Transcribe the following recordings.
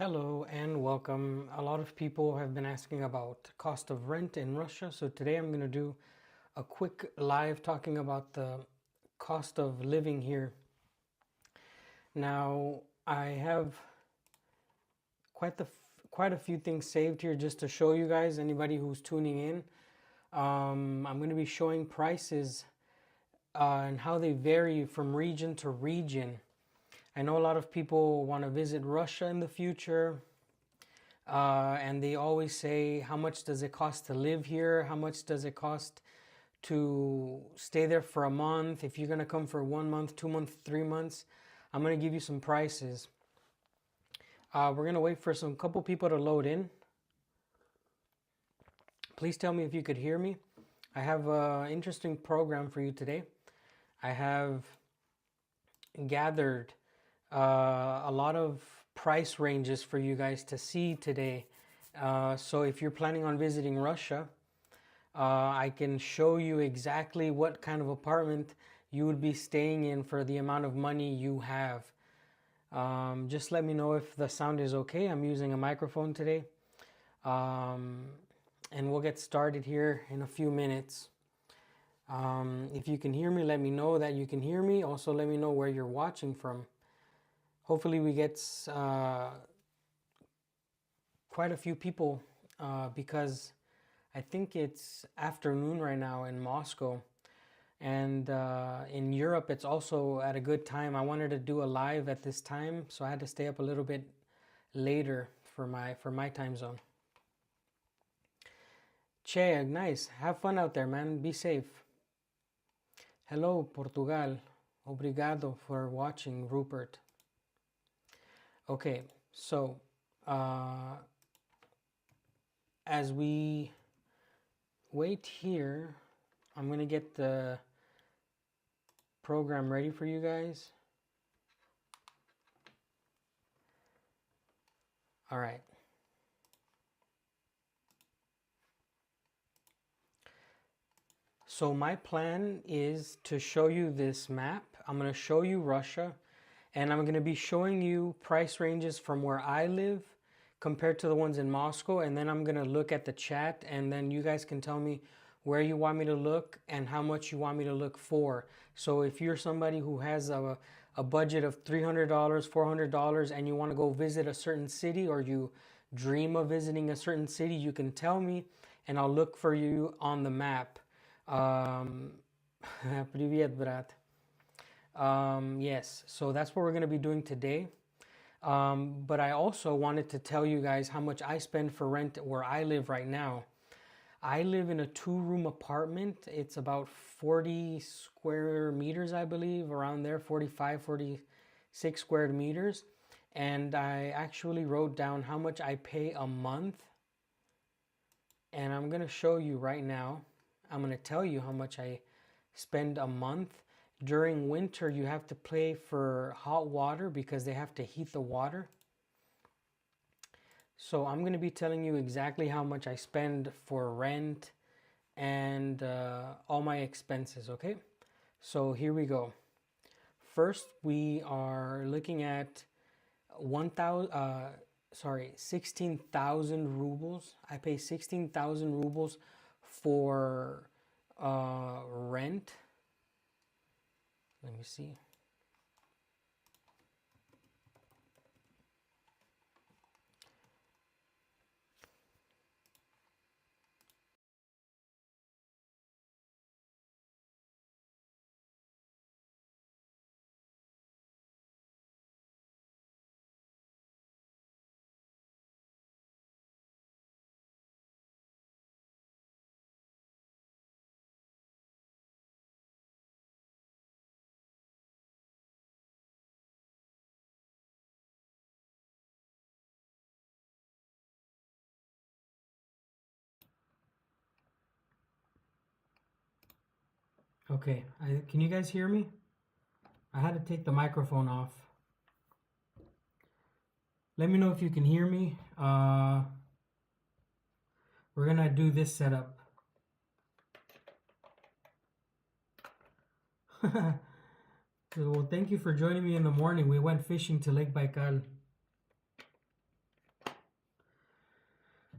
Hello and welcome. A lot of people have been asking about cost of rent in Russia, so today I'm going to do a quick live talking about the cost of living here. Now, I have quite a few things saved here just to show you guys, anybody who's tuning in. I'm going to be showing prices and how they vary from region to region. I know a lot of people want to visit Russia in the future. And they always say, how much does it cost to live here? How much does it cost to stay there for a month? If you're going to come for 1 month, 2 months, 3 months, I'm going to give you some prices. We're going to wait for some couple people to load in. Please tell me if you could hear me. I have an interesting program for you today. I have gathered a lot of price ranges for you guys to see today. So if you're planning on visiting Russia, I can show you exactly what kind of apartment you would be staying in for the amount of money you have. Just let me know if the sound is okay. I'm using a microphone today. And we'll get started here in a few minutes. If you can hear me, let me know that you can hear me. Also, let me know where you're watching from. Hopefully we get quite a few people because I think it's afternoon right now in Moscow, and in Europe it's also at a good time. I wanted to do a live at this time, so I had to stay up a little bit later for my time zone. Che, nice. Have fun out there, man. Be safe. Hello, Portugal. Obrigado for watching, Rupert. Okay, so as we wait here, I'm gonna get the program ready for you guys. All right. So my plan is to show you this map. I'm gonna show you Russia, and I'm going to be showing you price ranges from where I live compared to the ones in Moscow, and then I'm going to look at the chat, and then you guys can tell me where you want me to look and how much you want me to look for. So if you're somebody who has a budget of $300, $400, and you want to go visit a certain city, or you dream of visiting a certain city, you can tell me and I'll look for you on the map. Привет, брат. Yes, so that's what we're going to be doing today. But I also wanted to tell you guys how much I spend for rent where I live right now. I live in a 2-room apartment. It's about 40 square meters, I believe, around there, 45, 46 square meters. And I actually wrote down how much I pay a month. And I'm going to show you right now. I'm going to tell you how much I spend a month. During winter, you have to pay for hot water because they have to heat the water. So I'm going to be telling you exactly how much I spend for rent and all my expenses, okay? So here we go. First, we are looking at 16,000 rubles. I pay 16,000 rubles for rent. Let me see. Okay, can you guys hear me? I had to take the microphone off. Let me know if you can hear me. We're gonna do this setup. Well, thank you for joining me in the morning. We went fishing to Lake Baikal.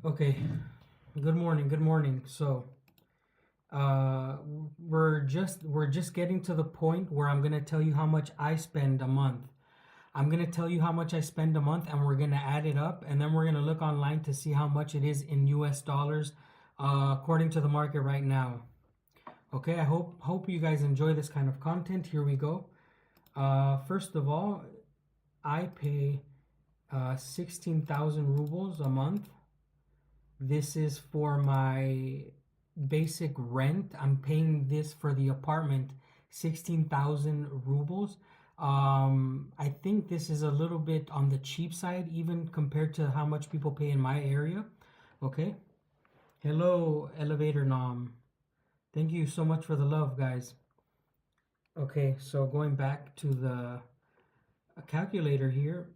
Okay, good morning, good morning. So, uh, we're just getting to the point where I'm gonna tell you how much I spend a month. I'm gonna tell you how much I spend a month, and we're gonna add it up, and then we're gonna look online to see how much it is in U.S. dollars, according to the market right now. Okay, I hope you guys enjoy this kind of content. Here we go. First of all, I pay 16,000 rubles a month. This is for my basic rent. I'm paying this for the apartment, 16,000 rubles. I think this is a little bit on the cheap side, even compared to how much people pay in my area. Okay. Hello, Elevator Nom. Thank you so much for the love, guys. Okay, so going back to the calculator here,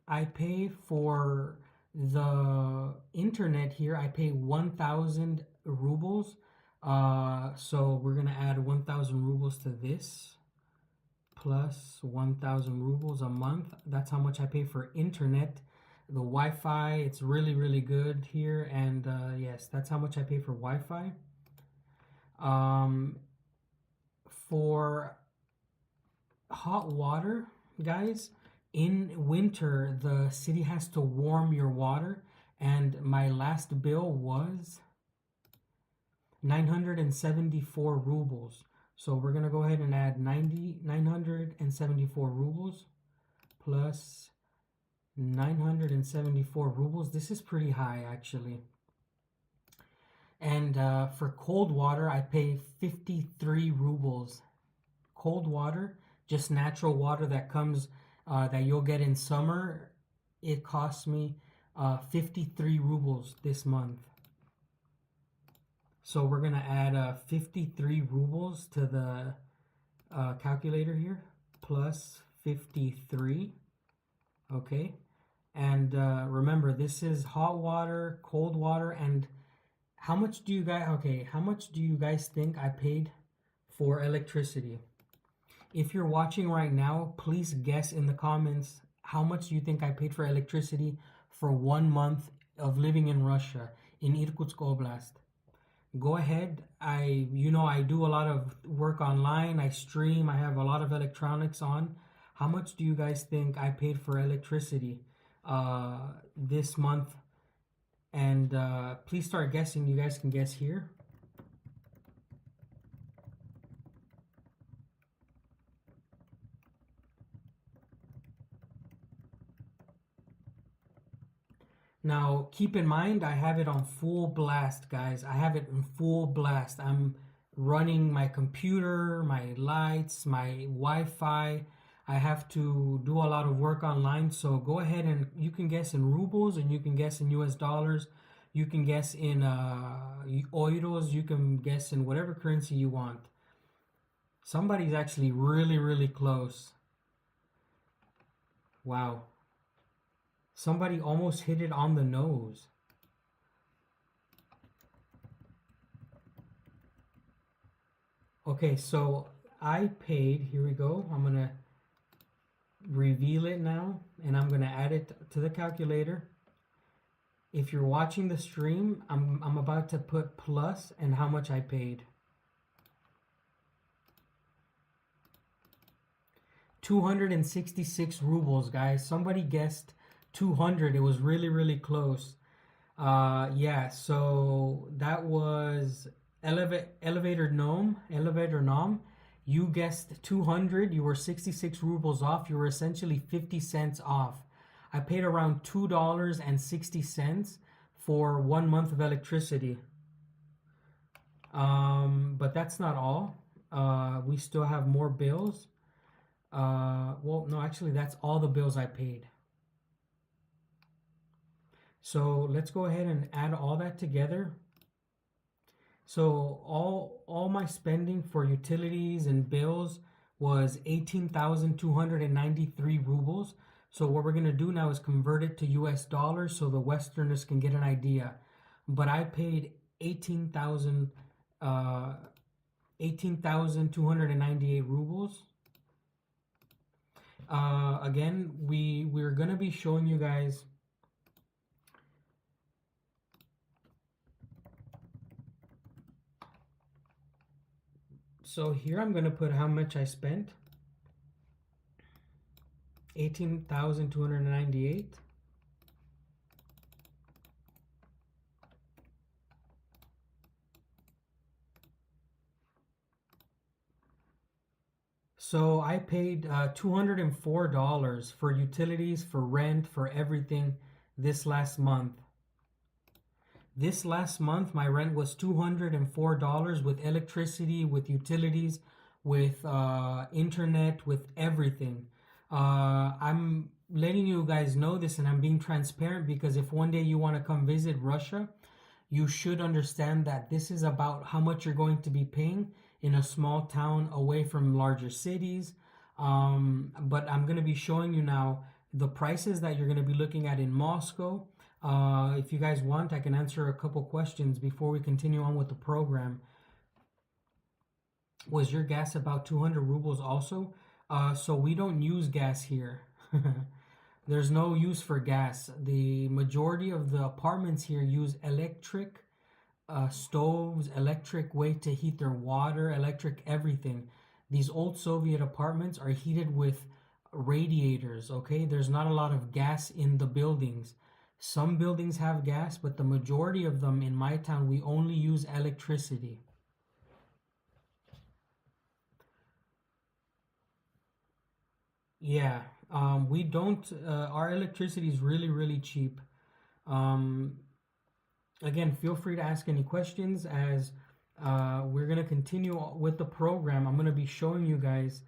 I pay for the internet here. I pay 1,000 rubles. So we're gonna add 1,000 rubles to this, plus 1,000 rubles a month. That's how much I pay for internet. The Wi-Fi, it's really good here, and yes, that's how much I pay for Wi-Fi. For hot water, guys, in winter the city has to warm your water, and my last bill was 974 rubles. So we're gonna go ahead and add 974 rubles plus 974 rubles. This is pretty high, actually. And for cold water, I pay 53 rubles. Cold water, just natural water that comes, that you'll get in summer, it costs me 53 rubles this month. So we're gonna add 53 rubles to the calculator here, plus 53. Okay, and remember, this is hot water, cold water, and how much do you guys, okay, how much do you guys think I paid for electricity? If you're watching right now, please guess in the comments how much do you think I paid for electricity for 1 month of living in Russia, in Irkutsk Oblast. Go ahead. I do a lot of work online. I stream. I have a lot of electronics on. How much do you guys think I paid for electricity this month? And please start guessing. You guys can guess here. Now, keep in mind, I have it on full blast, guys. I have it in full blast. I'm running my computer, my lights, my Wi-Fi. I have to do a lot of work online. So go ahead, and you can guess in rubles, and you can guess in US dollars. You can guess in euros. You can guess in whatever currency you want. Somebody's actually really close. Wow. Somebody almost hit it on the nose. Okay, so I paid, here we go. I'm going to reveal it now, and I'm going to add it to the calculator. If you're watching the stream, I'm about to put plus and how much I paid. 266 rubles, guys. Somebody guessed 200. It was really close. Yeah, so that was Elevator Nom. You guessed 200. You were 66 rubles off. You were essentially 50 cents off. I paid around $2.60 for 1 month of electricity. But that's not all. We still have more bills. Well, no, actually, that's all the bills I paid. So let's go ahead and add all that together. So all my spending for utilities and bills was 18,293 rubles. So what we're going to do now is convert it to US dollars so the Westerners can get an idea. But I paid 18,298 rubles. Again, we're going to be showing you guys So here I'm going to put how much I spent. 18,298. So I paid $204 for utilities, for rent, for everything this last month. This last month, my rent was $204 with electricity, with utilities, with internet, with everything. I'm letting you guys know this, and I'm being transparent because if one day you want to come visit Russia, you should understand that this is about how much you're going to be paying in a small town away from larger cities. But I'm going to be showing you now the prices that you're going to be looking at in Moscow. If you guys want, I can answer a couple questions before we continue on with the program. Was your gas about 200 rubles also? So we don't use gas here. There's no use for gas. The majority of the apartments here use electric stoves, electric way to heat their water, electric everything. These old Soviet apartments are heated with radiators, okay? There's not a lot of gas in the buildings. Some buildings have gas, but the majority of them in my town, we only use electricity. Yeah, we don't, our electricity is really, really cheap. Um, Again, feel free to ask any questions as we're going to continue with the program. I'm going to be showing you guys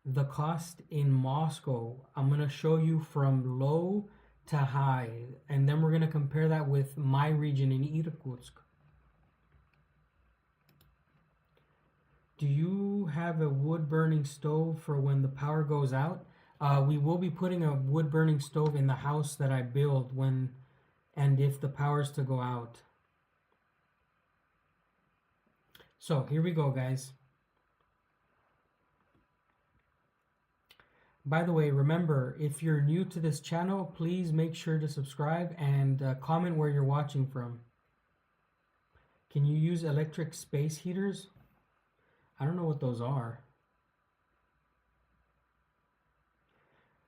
the cost in Moscow. I'm going to show you from low to high, and then we're going to compare that with my region in Irkutsk. Do you have a wood burning stove for when the power goes out? We will be putting a wood burning stove in the house that I build when and if the power's to go out. So here we go, guys. By the way, remember, if you're new to this channel, please make sure to subscribe and comment where you're watching from. Can you use electric space heaters? I don't know what those are.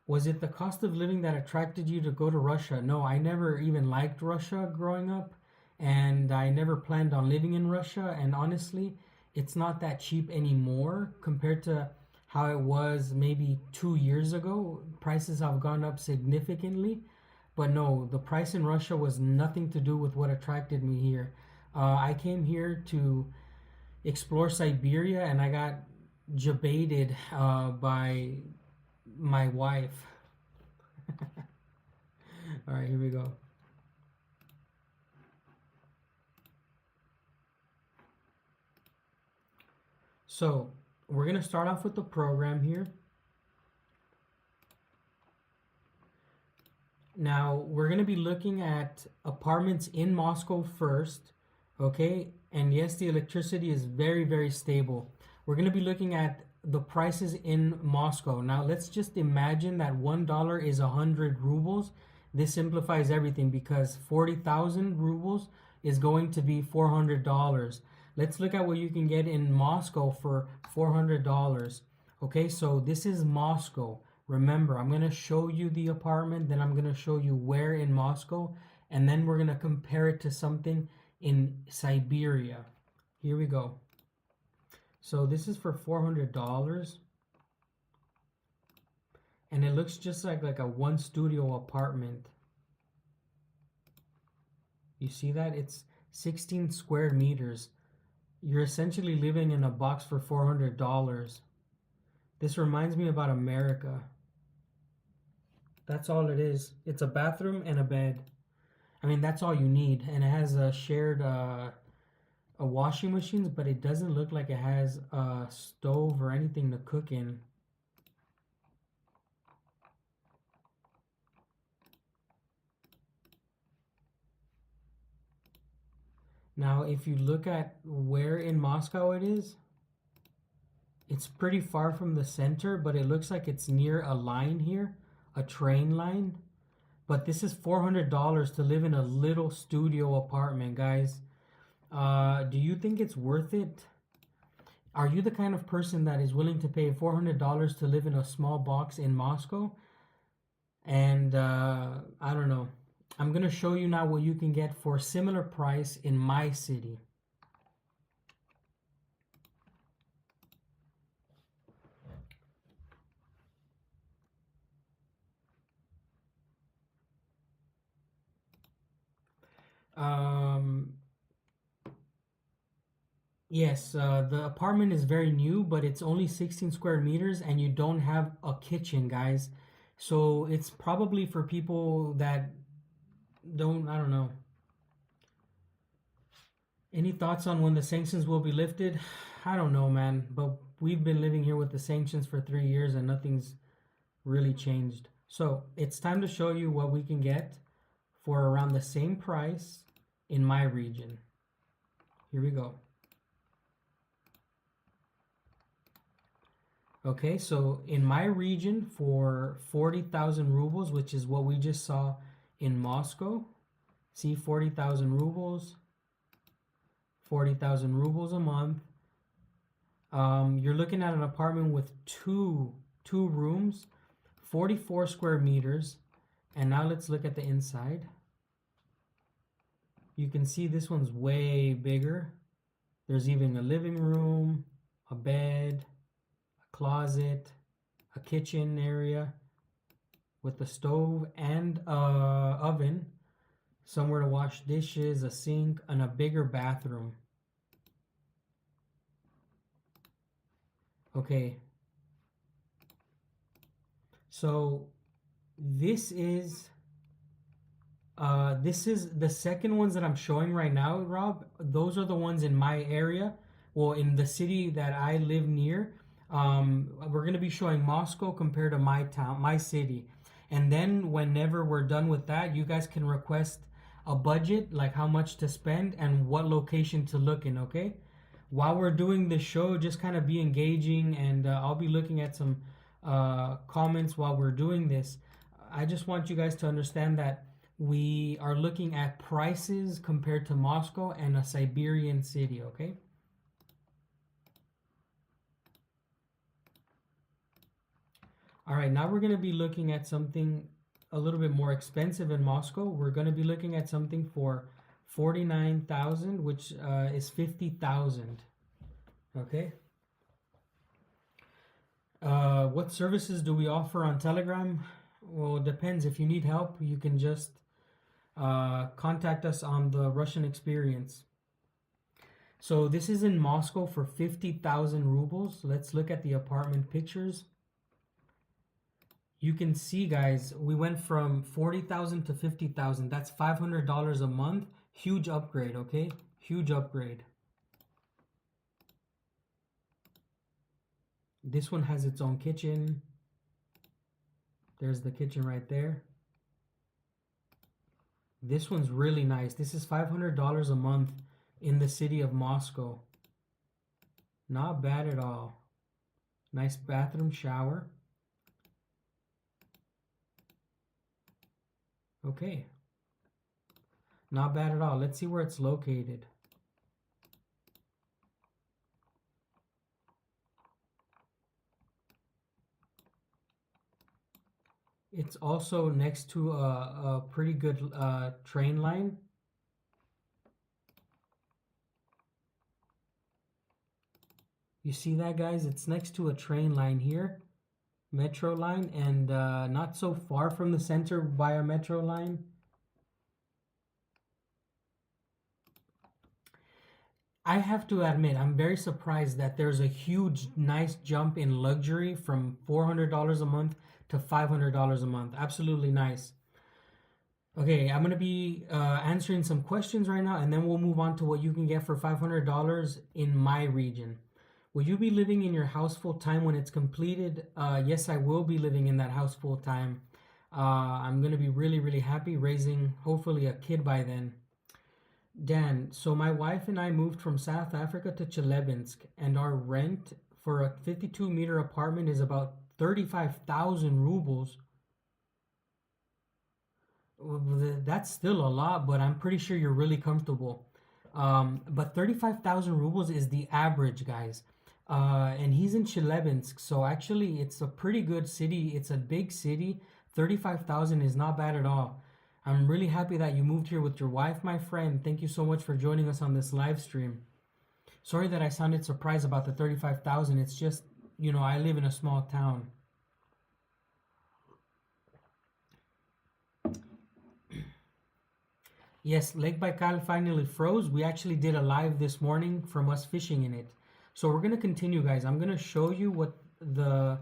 Was it the cost of living that attracted you to go to Russia? No, I never even liked Russia growing up, and I never planned on living in Russia. And honestly, it's not that cheap anymore compared to how it was maybe 2 years ago. Prices have gone up significantly, but no, the price in Russia was nothing to do with what attracted me here. I came here to explore Siberia, and I got jebaited by my wife. All right, here we go. So we're going to start off with the program here. Now we're going to be looking at apartments in Moscow first, okay? And yes, the electricity is very, very stable. We're going to be looking at the prices in Moscow. Now let's just imagine that $1 is 100 rubles. This simplifies everything because 40,000 rubles is going to be $400. Let's look at what you can get in Moscow for $400. Okay, so this is Moscow. Remember, I'm going to show you the apartment, then I'm going to show you where in Moscow, and then we're going to compare it to something in Siberia. Here we go. So this is for $400. And it looks just like a one studio apartment. You see that? It's 16 square meters. You're essentially living in a box for $400. This reminds me about America. That's all it is. It's a bathroom and a bed. I mean, that's all you need. And it has a shared a washing machines, but it doesn't look like it has a stove or anything to cook in. Now, if you look at where in Moscow it is, it's pretty far from the center, but it looks like it's near a line here, a train line. But this is $400 to live in a little studio apartment, guys. Do you think it's worth it? Are you the kind of person that is willing to pay $400 to live in a small box in Moscow? And I don't know. I'm gonna show you now what you can get for a similar price in my city. Um, yes, the apartment is very new, but it's only 16 square meters and you don't have a kitchen, guys. So it's probably for people that don't, I don't know. Any thoughts on when the sanctions will be lifted? I don't know, man, but we've been living here with the sanctions for 3 years and nothing's really changed. So it's time to show you what we can get for around the same price in my region. Here we go. Okay, so in my region for 40,000 rubles, which is what we just saw in Moscow, see 40,000 rubles, 40,000 rubles a month. You're looking at an apartment with two rooms, 44 square meters. And now let's look at the inside. You can see this one's way bigger. There's even a living room, a bed, a closet, a kitchen area with a stove and a oven, somewhere to wash dishes, a sink, and a bigger bathroom. Okay. So this is the second ones that I'm showing right now, Rob. Those are the ones in my area. Well, in the city that I live near. We're going to be showing Moscow compared to my town, my city. And then whenever we're done with that, you guys can request a budget, like how much to spend and what location to look in, okay? While we're doing this show, just kind of be engaging, and I'll be looking at some comments while we're doing this. I just want you guys to understand that we are looking at prices compared to Moscow and a Siberian city, okay? All right, now we're going to be looking at something a little bit more expensive in Moscow. We're going to be looking at something for 49,000, which is 50,000. Okay. What services do we offer on Telegram? Well, it depends. If you need help, you can just contact us on the Russian Experience. So this is in Moscow for 50,000 rubles. Let's look at the apartment pictures. You can see, guys, we went from 40,000 to 50,000. That's $500 a month. Huge upgrade, okay? Huge upgrade. This one has its own kitchen. There's the kitchen right there. This one's really nice. This is $500 a month in the city of Moscow. Not bad at all. Nice bathroom, shower. Okay. Not bad at all. Let's see where it's located. It's also next to a pretty good train line. You see that, guys? It's next to a train line here. Metro line, and not so far from the center by a metro line. I have to admit, I'm very surprised that there's a huge, nice jump in luxury from $400 a month to $500 a month. Absolutely nice. Okay, I'm going to be answering some questions right now, and then we'll move on to what you can get for $500 in my region. Will you be living in your house full time when it's completed? Yes, I will be living in that house full time. I'm going to be really, really happy raising, hopefully, a kid by then. Dan, so my wife and I moved from South Africa to Chelyabinsk, and our rent for a 52-meter apartment is about 35,000 rubles. That's still a lot, but I'm pretty sure you're really comfortable. But 35,000 rubles is the average, guys. And he's in Chelyabinsk. So actually, it's a pretty good city. It's a big city. 35,000 is not bad at all. I'm really happy that you moved here with your wife, my friend. Thank you so much for joining us on this live stream. Sorry that I sounded surprised about the 35,000. It's just, you know, I live in a small town. Yes, Lake Baikal finally froze. We actually did a live this morning from us fishing in it. So we're going to continue, guys. I'm going to show you what the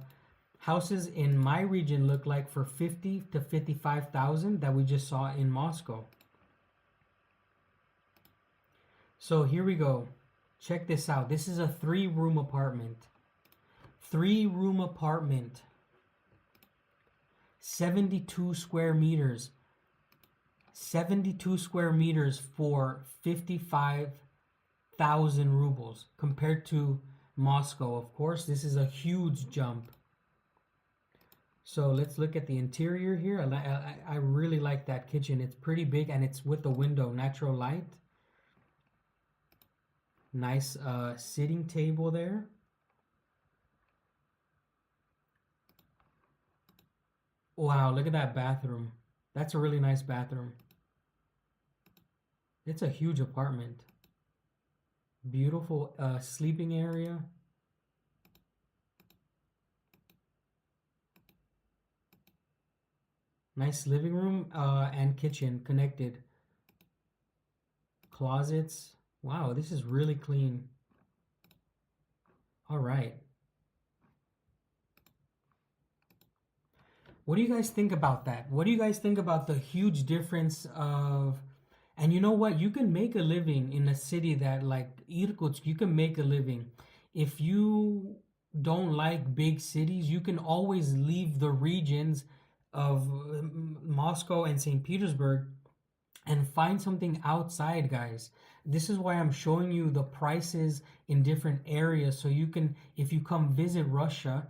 houses in my region look like for 50 to 55,000 that we just saw in Moscow. So here we go. Check this out. This is a 3-room apartment. 3-room apartment. 72 square meters. 72 square meters for 55,000 rubles compared to Moscow. Of course, this is a huge jump. So let's look at the interior here. I really like that kitchen. It's pretty big and it's with the window, natural light. Nice sitting table there. Wow, look at that bathroom. That's a really nice bathroom. It's a huge apartment. Beautiful sleeping area. Nice living room and kitchen connected. Closets. Wow, this is really clean. All right. What do you guys think about that? What do you guys think about the huge difference of... And you know what? You can make a living in a city that like Irkutsk, you can make a living. If you don't like big cities, you can always leave the regions of Moscow and St. Petersburg and find something outside, guys. This is why I'm showing you the prices in different areas. So you can, if you come visit Russia,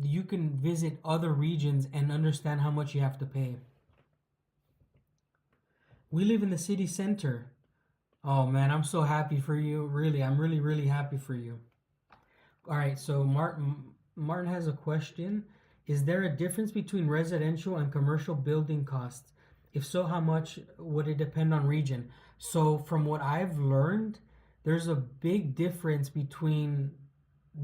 you can visit other regions and understand how much you have to pay. We live in the city center. Oh man, I'm so happy for you. Really, I'm really happy for you. All right, so Martin has a question. Is there a difference between residential and commercial building costs? If so, how much would it depend on region? So from what I've learned, there's a big difference between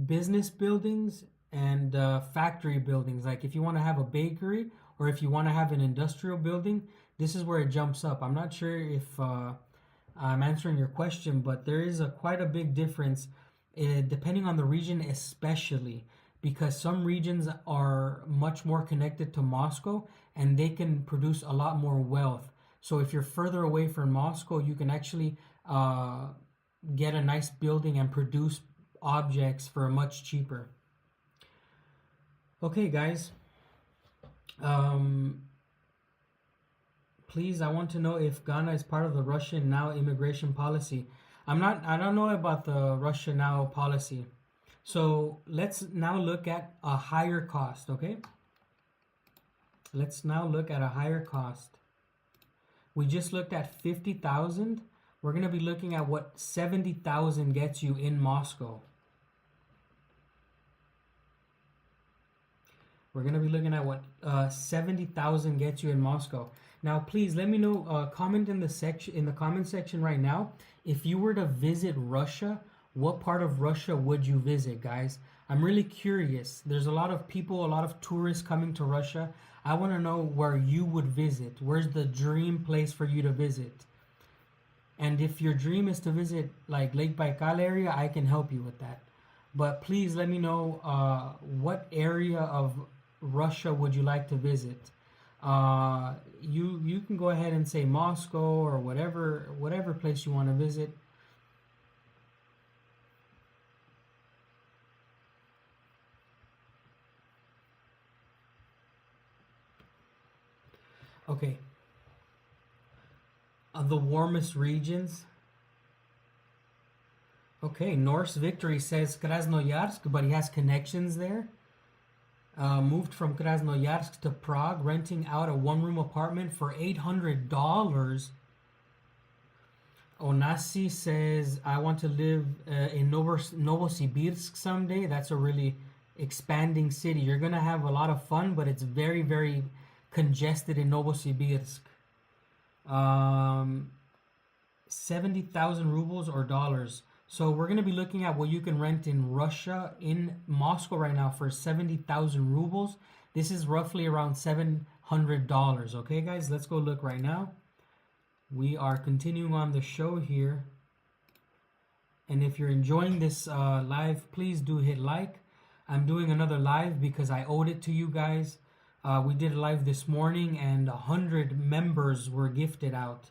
business buildings and factory buildings. Like if you want to have a bakery or if you want to have an industrial building, this is where it jumps up. I'm not sure if I'm answering your question, but there is quite a big difference depending on the region, especially because some regions are much more connected to Moscow and they can produce a lot more wealth. So if you're further away from Moscow, you can actually get a nice building and produce objects for much cheaper. Okay, guys. Please, I want to know if Ghana is part of the Russian Now immigration policy. I don't know about the Russia Now policy. So let's now look at a higher cost, okay? Let's now look at a higher cost. We just looked at 50,000. We're going to be looking at what 70,000 gets you in Moscow. We're going to be looking at what 70,000 gets you in Moscow. Now, please let me know, comment in the comment section right now. If you were to visit Russia, what part of Russia would you visit, guys? I'm really curious. There's a lot of people, a lot of tourists coming to Russia. I want to know where you would visit. Where's the dream place for you to visit? And if your dream is to visit like Lake Baikal area, I can help you with that. But please let me know what area of Russia would you like to visit. You can go ahead and say Moscow or whatever place you want to visit. Okay. The warmest regions. Okay, Norse Victory says Krasnoyarsk, but he has connections there. Moved from Krasnoyarsk to Prague, renting out a one-room apartment for $800. Onasi says, I want to live in Novosibirsk someday. That's a really expanding city. You're going to have a lot of fun, but it's very, very congested in Novosibirsk. 70,000 rubles or dollars. So we're going to be looking at what you can rent in Russia, in Moscow right now for 70,000 rubles. This is roughly around $700. Okay, guys, let's go look right now. We are continuing on the show here. And if you're enjoying this live, please do hit like. I'm doing another live because I owed it to you guys. We did a live this morning and 100 members were gifted out.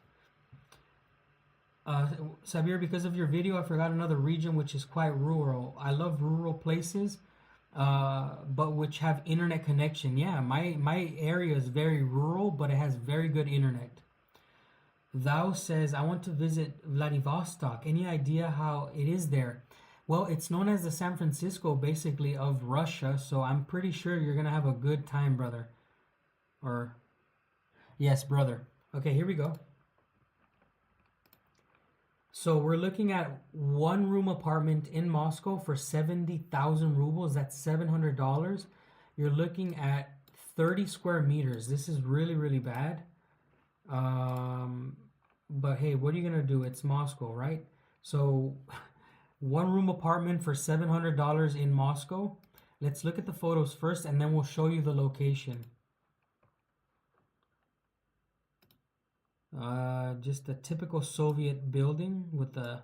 Sabir, because of your video, I forgot another region which is quite rural. I love rural places, but which have internet connection. Yeah, my area is very rural, but it has very good internet. Thou says, I want to visit Vladivostok. Any idea how it is there? Well, it's known as the San Francisco, basically, of Russia, so I'm pretty sure you're going to have a good time, brother. Or, yes, brother. Okay, here we go. So we're looking at one room apartment in Moscow for 70,000 rubles. That's $700. You're looking at 30 square meters. This is really, really bad. But hey, what are you gonna do? It's Moscow, right? So one room apartment for $700 in Moscow. Let's look at the photos first and then we'll show you the location. Just a typical Soviet building with the,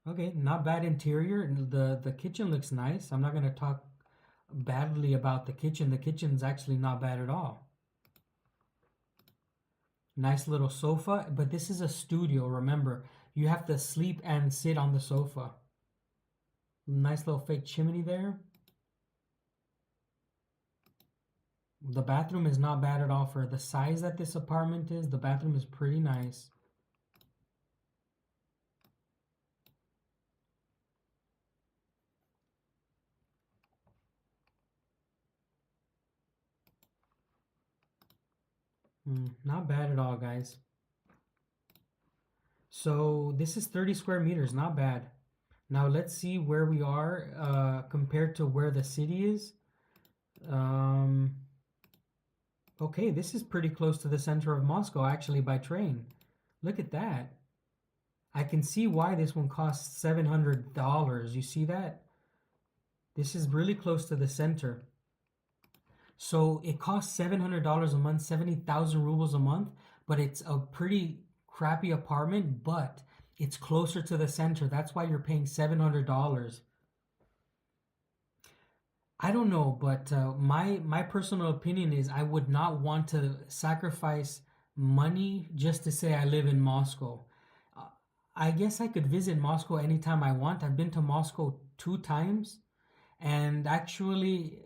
okay, not bad interior. The kitchen looks nice. I'm not gonna talk badly about the kitchen. The kitchen's actually not bad at all. Nice little sofa, but this is a studio, remember. You have to sleep and sit on the sofa. Nice little fake chimney there. The bathroom is not bad at all for the size that this apartment is. The bathroom is pretty nice. Not bad at all, guys. So this is 30 square meters, not bad. Now let's see where we are compared to where the city is. Okay, this is pretty close to the center of Moscow, actually, by train. Look at that. I can see why this one costs $700. You see that? This is really close to the center. So it costs $700 a month, 70,000 rubles a month, but it's a pretty crappy apartment, but it's closer to the center. That's why you're paying $700. I don't know, but my personal opinion is I would not want to sacrifice money just to say I live in Moscow. I guess I could visit Moscow anytime I want. I've been to Moscow 2 times, and actually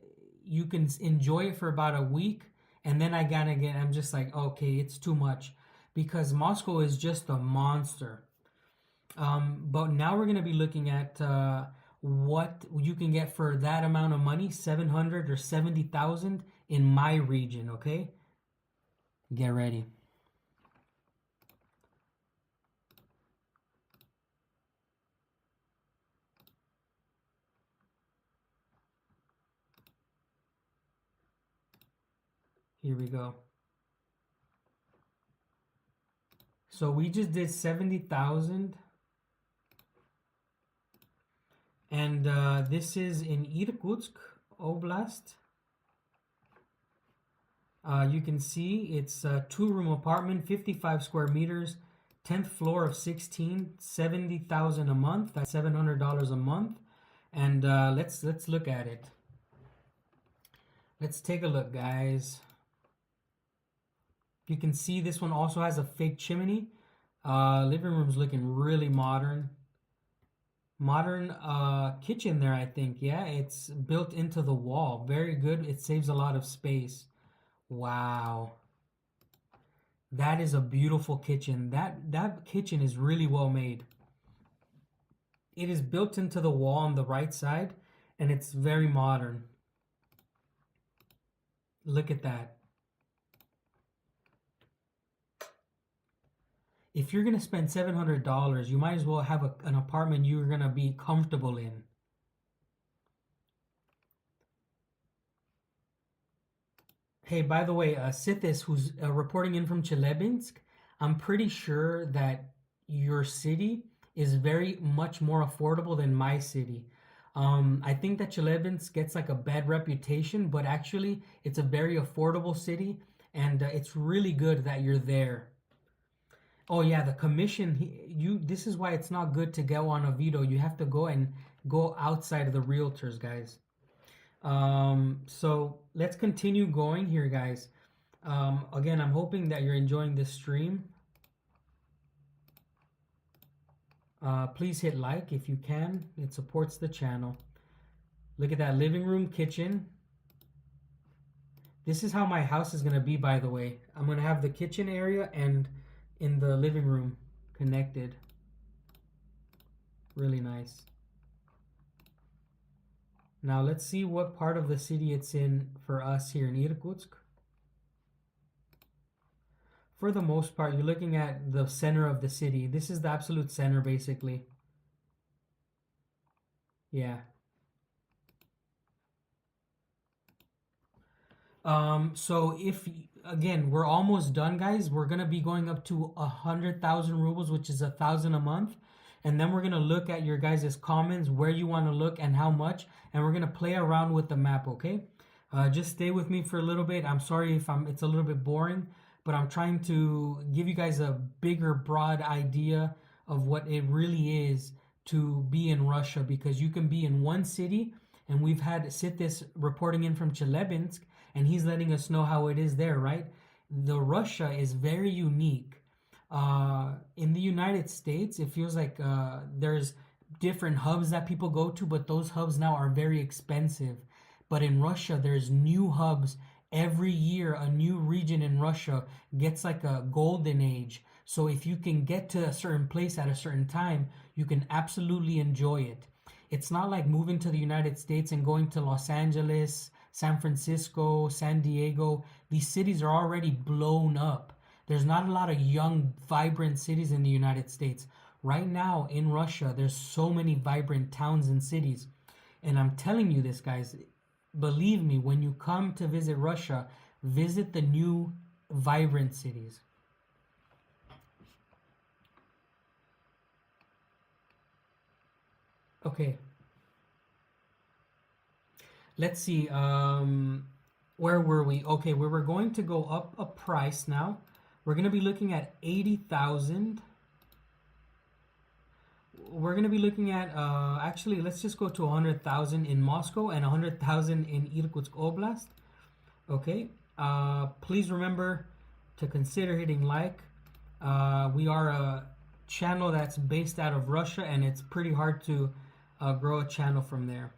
you can enjoy it for about a week, and then I'm just like, okay, it's too much, because Moscow is just a monster. But now we're going to be looking at what you can get for that amount of money, 700 or 70,000 in my region, okay? Get ready. Here we go. So we just did 70,000. And this is in Yakutsk Oblast. You can see it's a 2-room apartment, 55 square meters, 10th floor of 16, 70,000 a month. That's $700 a month. And let's look at it. Let's take a look, guys. You can see this one also has a fake chimney. Living room's looking really modern. Modern kitchen there, I think. Yeah, it's built into the wall. Very good. It saves a lot of space. Wow. That is a beautiful kitchen. That kitchen is really well made. It is built into the wall on the right side, and it's very modern. Look at that. If you're gonna spend $700, you might as well have an apartment you're gonna be comfortable in. Hey, by the way, Sithis, who's reporting in from Chelyabinsk, I'm pretty sure that your city is very much more affordable than my city. I think that Chelyabinsk gets like a bad reputation, but actually it's a very affordable city, and it's really good that you're there. Oh yeah, the commission. You. This is why it's not good to go on a veto. You have to go outside of the realtors, guys. So let's continue going here, guys. Again, I'm hoping that you're enjoying this stream. Please hit like if you can. It supports the channel. Look at that living room, kitchen. This is how my house is gonna be, by the way. I'm gonna have the kitchen area and in the living room connected. Really nice. Now let's see what part of the city it's in for us here in Irkutsk. For the most part, you're looking at the center of the city. This is the absolute center, basically. Yeah. So if again, we're almost done, guys. We're gonna be going up to 100,000 rubles, which is 1,000 a month, and then we're gonna look at your guys' comments, where you want to look and how much, and we're gonna play around with the map. Okay, just stay with me for a little bit. I'm sorry if it's a little bit boring, but I'm trying to give you guys a bigger, broad idea of what it really is to be in Russia, because you can be in one city, and we've had Sitis reporting in from Chelyabinsk, and he's letting us know how it is there, right? The Russia is very unique. In the United States, it feels like there's different hubs that people go to, but those hubs now are very expensive. But in Russia, there's new hubs every year. A new region in Russia gets like a golden age. So if you can get to a certain place at a certain time, you can absolutely enjoy it. It's not like moving to the United States and going to Los Angeles, San Francisco, San Diego. These cities are already blown up. There's not a lot of young, vibrant cities in the United States. Right now in Russia, there's so many vibrant towns and cities. And I'm telling you this, guys, believe me, when you come to visit Russia, visit the new, vibrant cities. Okay. Let's see. Where were we? Okay, we were going to go up a price now. We're going to be looking at 80,000. We're going to be looking at, actually, let's just go to 100,000 in Moscow and 100,000 in Irkutsk Oblast. Okay. Please remember to consider hitting like. We are a channel that's based out of Russia, and it's pretty hard to grow a channel from there.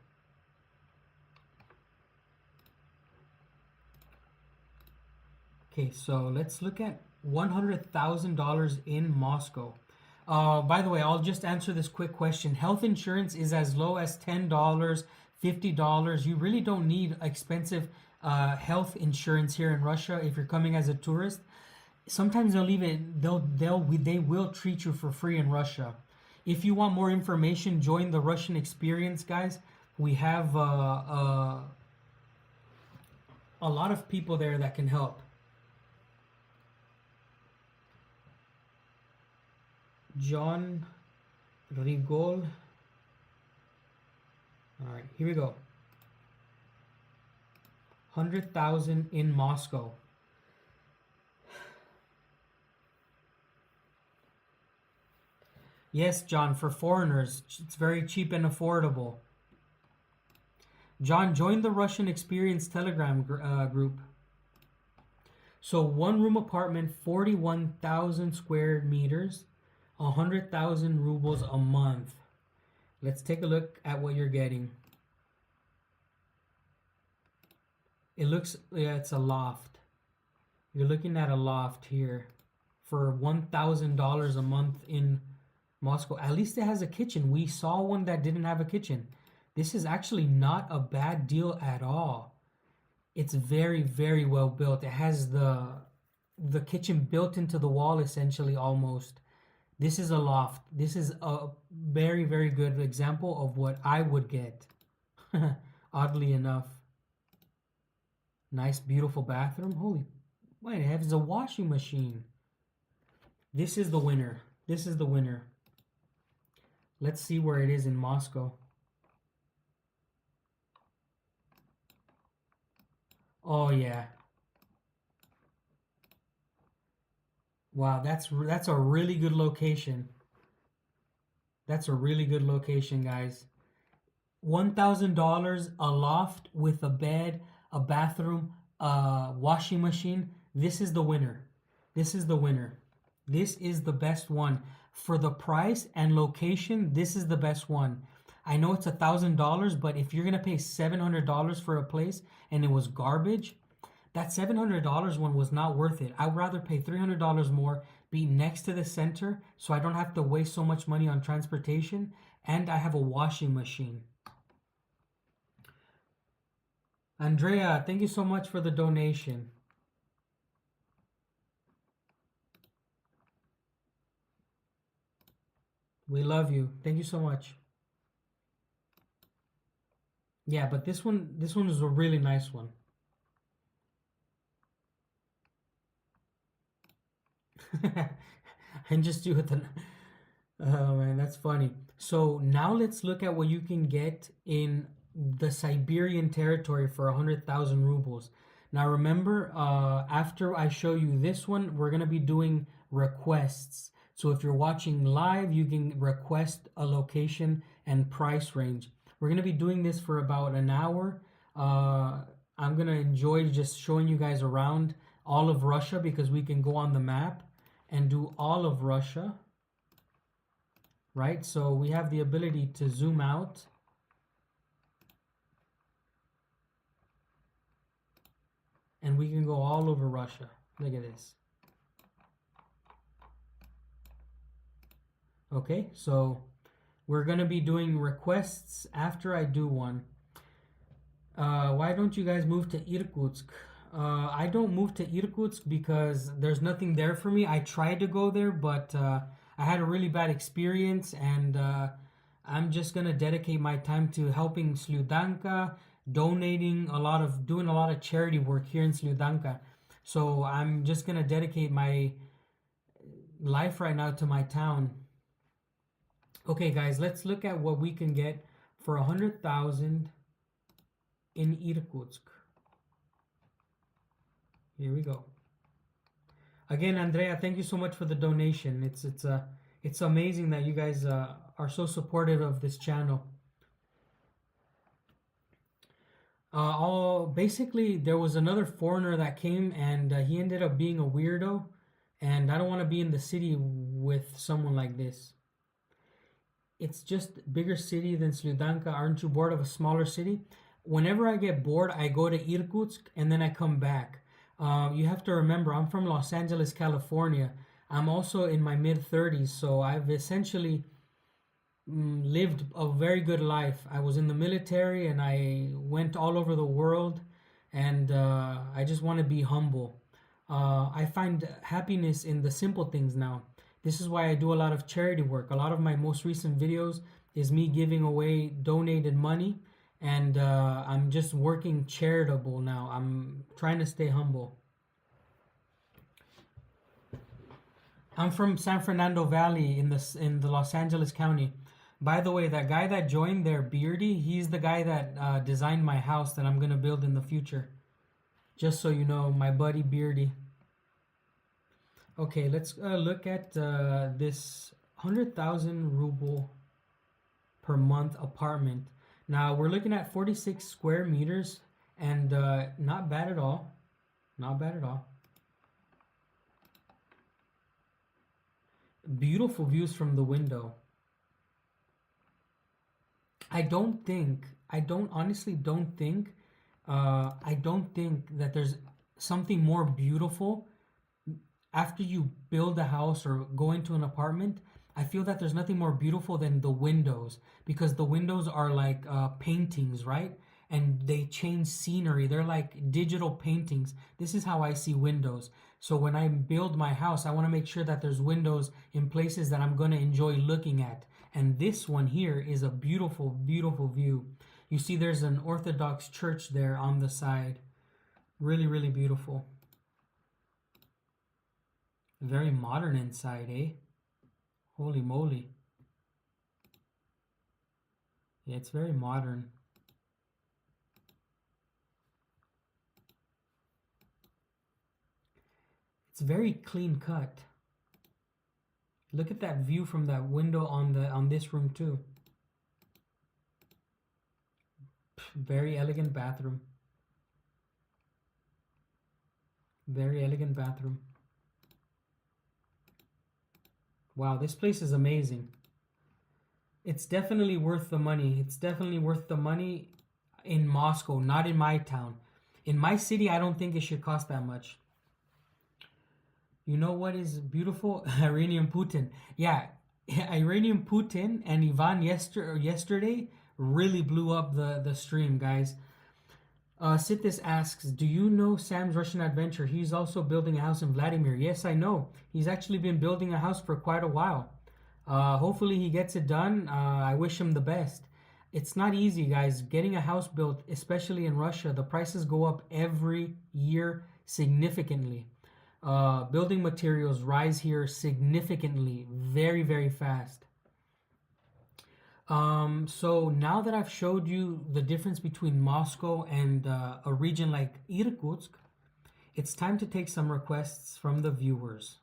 Okay, so let's look at $100,000 in Moscow. By the way, I'll just answer this quick question. Health insurance is as low as $10, $50. You really don't need expensive health insurance here in Russia if you're coming as a tourist. Sometimes they will treat you for free in Russia. If you want more information, join the Russian Experience, guys. We have a lot of people there that can help. John Rigol. All right, here we go. 100,000 in Moscow. Yes, John, for foreigners, it's very cheap and affordable. John, join the Russian Experience Telegram group. So one room apartment, 41,000 square meters, 100,000 rubles a month. Let's take a look at what you're getting. It looks, yeah, it's a loft. You're looking at a loft here for $1,000 a month in Moscow. At least it has a kitchen. We saw one that didn't have a kitchen. This is actually not a bad deal at all. It's very, very well built. It has the kitchen built into the wall, essentially, almost. This is a loft. This is a very, very good example of what I would get. Oddly enough. Nice, beautiful bathroom. Holy, wait, it has a washing machine. This is the winner. This is the winner. Let's see where it is in Moscow. Oh yeah. Wow, that's a really good location. That's a really good location, guys. $1,000, a loft with a bed, a bathroom, a washing machine. This is the winner. This is the winner. This is the best one. For the price and location, this is the best one. I know it's $1,000, but if you're gonna pay $700 for a place and it was garbage, that $700 one was not worth it. I'd rather pay $300 more, be next to the center, so I don't have to waste so much money on transportation, and I have a washing machine. Andrea, thank you so much for the donation. We love you. Thank you so much. Yeah, but this one is a really nice one. And just do it. Oh man, that's funny. So now let's look at what you can get in the Siberian territory for 100,000 rubles. Now remember, after I show you this one, we're gonna be doing requests. So if you're watching live, you can request a location and price range. We're gonna be doing this for about an hour. I'm gonna enjoy just showing you guys around all of Russia because we can go on the map and do all of Russia, right? So we have the ability to zoom out. And we can go all over Russia. Look at this. Okay, so we're gonna be doing requests after I do one. Why don't you guys move to Irkutsk? I don't move to Irkutsk because there's nothing there for me. I tried to go there, but I had a really bad experience, and I'm just gonna dedicate my time to helping Sludanka, doing a lot of charity work here in Sludanka. So I'm just gonna dedicate my life right now to my town. Okay, guys, let's look at what we can get for 100,000 in Irkutsk. Here we go. Again, Andrea, thank you so much for the donation. It's amazing that you guys are so supportive of this channel. Basically, there was another foreigner that came, and he ended up being a weirdo, and I don't want to be in the city with someone like this. It's just bigger city than Sludanka. Aren't you bored of a smaller city? Whenever I get bored, I go to Irkutsk and then I come back. You have to remember, I'm from Los Angeles, California. I'm also in my mid-30s, so I've essentially lived a very good life. I was in the military and I went all over the world, and I just want to be humble. I find happiness in the simple things now. This is why I do a lot of charity work. A lot of my most recent videos is me giving away donated money, and I'm just working charitable now. I'm trying to stay humble. I'm from San Fernando Valley in the Los Angeles County. By the way, that guy that joined there, Beardy, he's the guy that designed my house that I'm gonna build in the future. Just so you know, my buddy Beardy. Okay, let's look at this 100,000 ruble per month apartment. Now we're looking at 46 square meters, and not bad at all. Not bad at all. Beautiful views from the window. I don't honestly don't think that there's something more beautiful after you build a house or go into an apartment. I feel that there's nothing more beautiful than the windows, because the windows are like paintings, right? And they change scenery. They're like digital paintings. This is how I see windows. So when I build my house, I want to make sure that there's windows in places that I'm going to enjoy looking at. And this one here is a beautiful, beautiful view. You see there's an Orthodox church there on the side. Really, really beautiful. Very modern inside, eh? Holy moly. Yeah, it's very modern. It's very clean cut. Look at that view from that window on this room too. Very elegant bathroom. Very elegant bathroom. Wow, this place is amazing. It's definitely worth the money. It's definitely worth the money in Moscow, not in my town. In my city, I don't think it should cost that much. You know what is beautiful? Iranian Putin. Yeah, Iranian Putin and Ivan yesterday really blew up the stream, guys. Sitis asks, do you know Sam's Russian Adventure? He's also building a house in Vladimir. Yes, I know. He's actually been building a house for quite a while. Hopefully he gets it done. I wish him the best. It's not easy, guys. Getting a house built, especially in Russia, the prices go up every year significantly. Building materials rise here significantly, very, very fast. So now that I've showed you the difference between Moscow and a region like Irkutsk, it's time to take some requests from the viewers.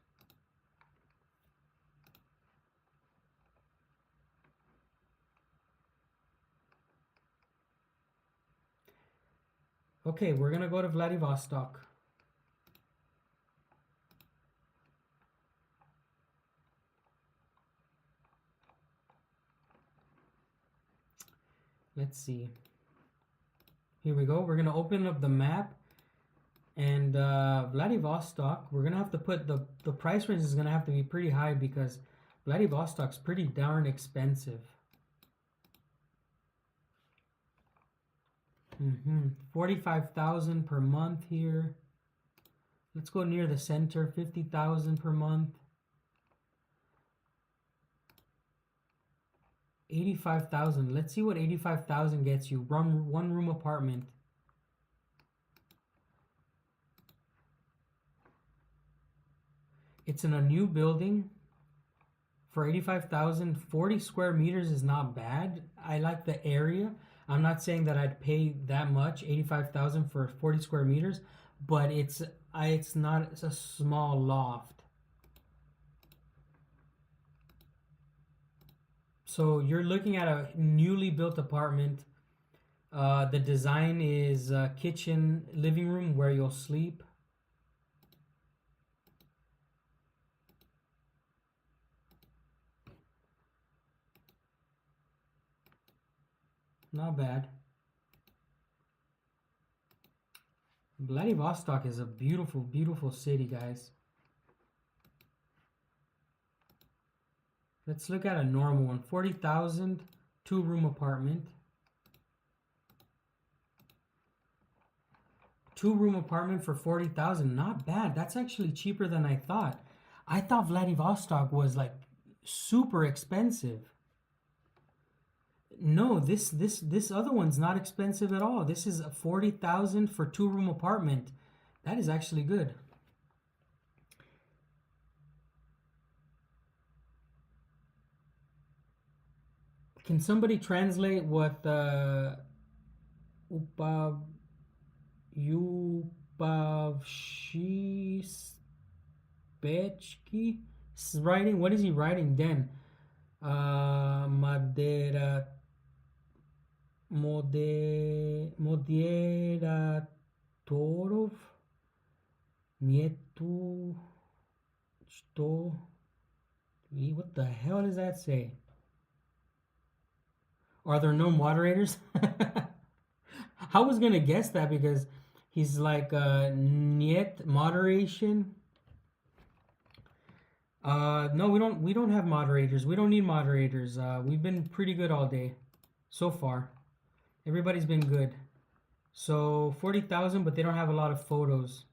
Okay, we're gonna go to Vladivostok. Let's see. Here we go. We're going to open up the map. And Vladivostok, we're going to have to put the price range is going to have to be pretty high because Vladivostok's pretty darn expensive. 45,000 per month here. Let's go near the center, 50,000 per month. 85,000. Let's see what 85,000 gets you. One room apartment. It's in a new building for 85,000. 40 square meters is not bad. I like the area. I'm not saying that I'd pay that much, 85,000 for 40 square meters, but it's not a small loft. So you're looking at a newly built apartment. The design is kitchen, living room where you'll sleep. Not bad. Vladivostok is a beautiful, beautiful city, guys. Let's look at a normal one. 40,000, 2-room apartment. 2-room apartment for 40,000. Not bad. That's actually cheaper than I thought. I thought Vladivostok was like super expensive. No, this other one's not expensive at all. This is 40,000 for 2-room apartment. That is actually good. Can somebody translate what Upavshishpechki is writing? What is he writing then? Moderatorov Nietu Что? What the hell does that say? Are there no moderators? I was gonna guess that because he's like niet moderation. No, we don't have moderators. We don't need moderators. We've been pretty good all day so far. Everybody's been good. So 40,000, but they don't have a lot of photos.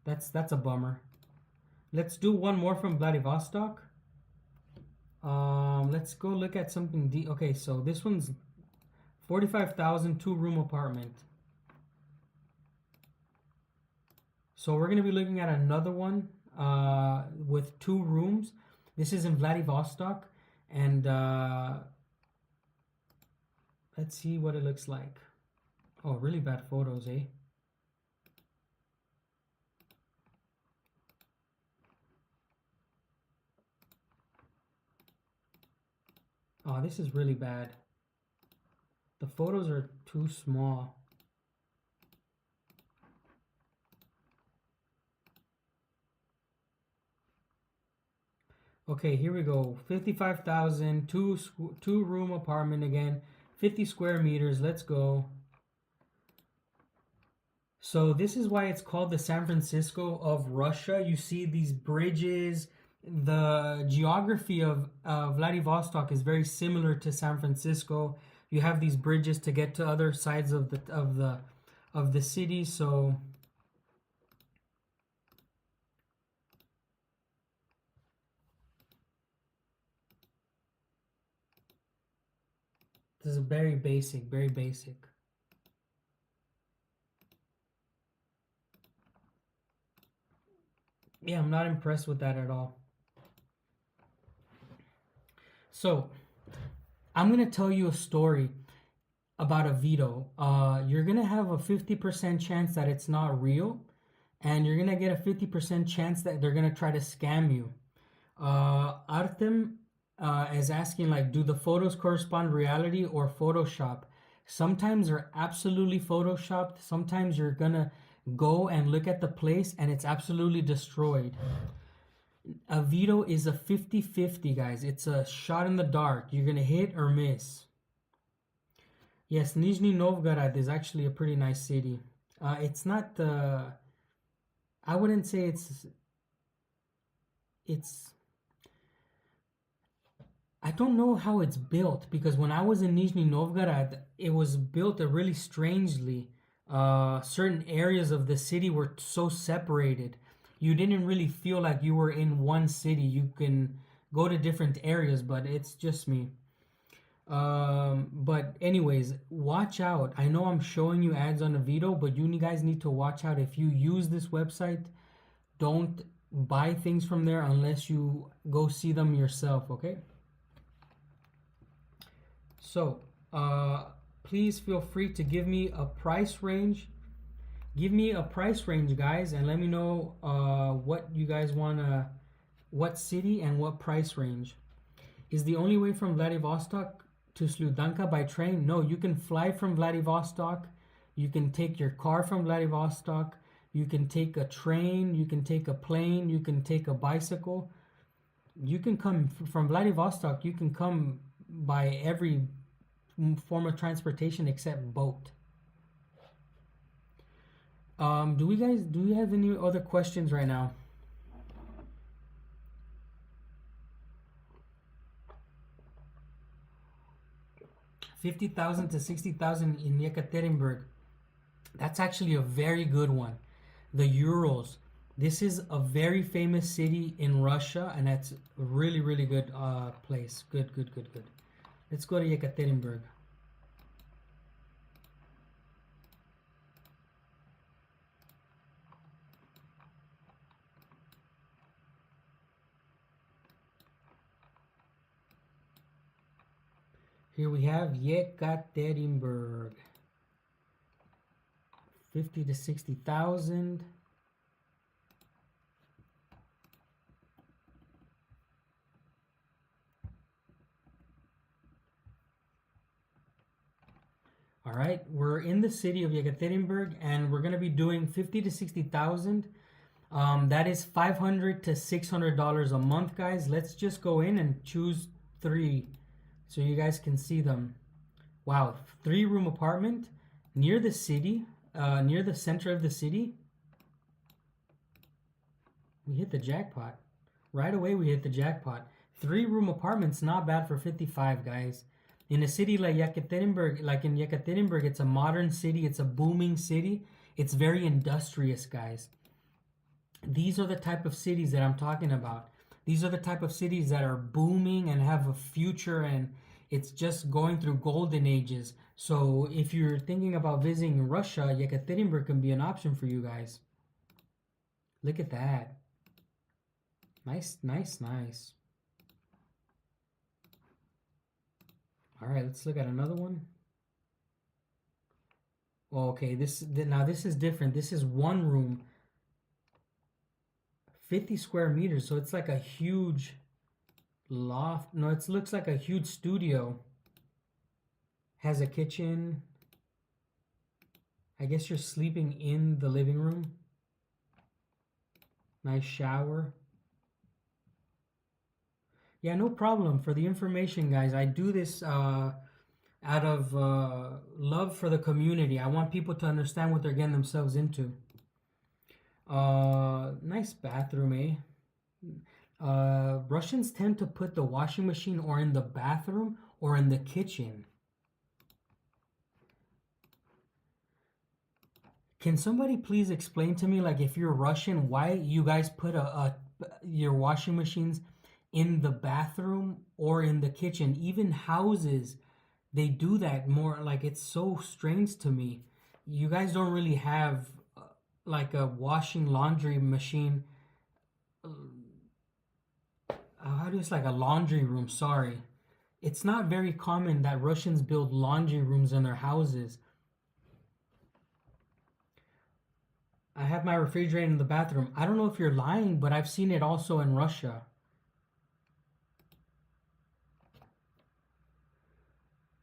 That's a bummer. Let's do one more from Vladivostok. Let's go look at something deep. Okay, so this one's 45,000, 2-room apartment. So we're gonna be looking at another one with 2 rooms. This is in Vladivostok, and let's see what it looks like. Oh, really bad photos, eh? Oh, this is really bad. The photos are too small. Okay, here we go. 55,000, 2-room apartment again, 50 square meters. Let's go. So this is why it's called the San Francisco of Russia. You see these bridges. The geography of Vladivostok is very similar to San Francisco. You have these bridges to get to other sides of the city. So this is very basic, very basic. Yeah, I'm not impressed with that at all. So, I'm going to tell you a story about a veto. You're going to have a 50% chance that it's not real, and you're going to get a 50% chance that they're going to try to scam you. Artem is asking, like, do the photos correspond reality or Photoshop? Sometimes they're absolutely Photoshopped. Sometimes you're going to go and look at the place and it's absolutely destroyed. A veto is a 50-50, guys. It's a shot in the dark. You're gonna hit or miss. Yes, Nizhny Novgorod is actually a pretty nice city. It's not I wouldn't say it's I don't know how it's built, because when I was in Nizhny Novgorod, it was built really strangely. Certain areas of the city were so separated. You didn't really feel like you were in one city. You can go to different areas, but it's just me. But anyways, watch out. I know I'm showing you ads on a veto, but you guys need to watch out. If you use this website, don't buy things from there unless you go see them yourself, okay? So, please feel free to give me a price range. Give me a price range, guys, and let me know what you guys want to, what city and what price range. Is the only way from Vladivostok to Sludanka by train? No, you can fly from Vladivostok. You can take your car from Vladivostok. You can take a train. You can take a plane. You can take a bicycle. You can come from Vladivostok. You can come by every form of transportation except boat. Do you have any other questions right now? $50,000 to $60,000 in Yekaterinburg. That's actually a very good one. The Urals. This is a very famous city in Russia, and that's a really, really good place. Good. Let's go to Yekaterinburg. Here we have Yekaterinburg. 50 to 60,000. All right, we're in the city of Yekaterinburg, and we're gonna be doing 50 to 60,000. That is $500 to $600 a month, guys. Let's just go in and choose 3 so you guys can see them. Wow, 3-room apartment near the city, near the center of the city. We hit the jackpot. Right away we hit the jackpot. 3-room apartment's not bad for 55, guys. In a city like Yekaterinburg, it's a modern city, it's a booming city. It's very industrious, guys. These are the type of cities that I'm talking about. These are the type of cities that are booming and have a future, and it's just going through golden ages. So if you're thinking about visiting Russia, Yekaterinburg can be an option for you guys. Look at that. Nice, nice, nice. All right, let's look at another one. Okay, now this is different. This is one room, 50 square meters, so it's like a huge loft. No, it looks like a huge studio. Has a kitchen. I guess you're sleeping in the living room. Nice shower. Yeah, no problem. For the information, guys, I do this out of love for the community. I want people to understand what they're getting themselves into. Nice bathroom, eh? Russians tend to put the washing machine or in the bathroom or in the kitchen. Can somebody please explain to me, like, if you're Russian, why you guys put your washing machines in the bathroom or in the kitchen? Even houses, they do that more. Like, it's so strange to me. You guys don't really have like a washing laundry machine. How do you, like a laundry room? Sorry, it's not very common that Russians build laundry rooms in their houses. I have my refrigerator in the bathroom. I don't know if you're lying, but I've seen it also in Russia.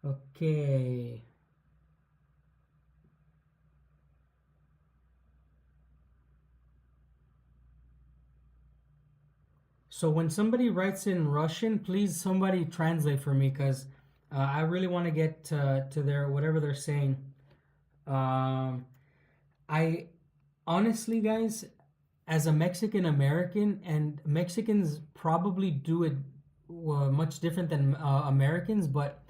Okay. So when somebody writes in Russian, please somebody translate for me, because I really want to get to their whatever they're saying. I honestly, guys, as a Mexican American, and Mexicans probably do it much different than Americans, but